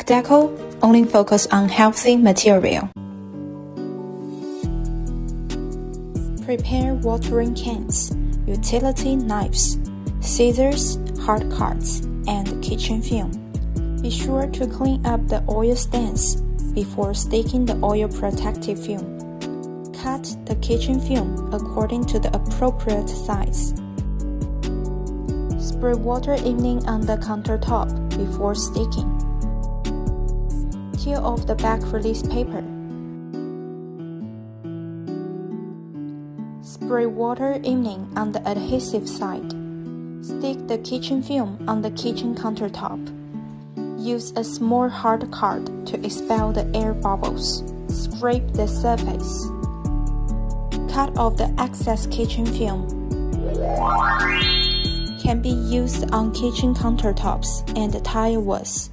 Deco only focus on healthy material. Prepare watering cans, utility knives, scissors, hard cards, and kitchen film. Be sure to clean up the oil stains before sticking the oil protective film. Cut the kitchen film according to the appropriate size. Spray water evening on the countertop before sticking. Peel off the back release paper. Spray water evening on the adhesive side. Stick the kitchen film on the kitchen countertop. Use a small hard card to expel the air bubbles. Scrape the surface. Cut off the excess kitchen film. Can be used on kitchen countertops and tile walls.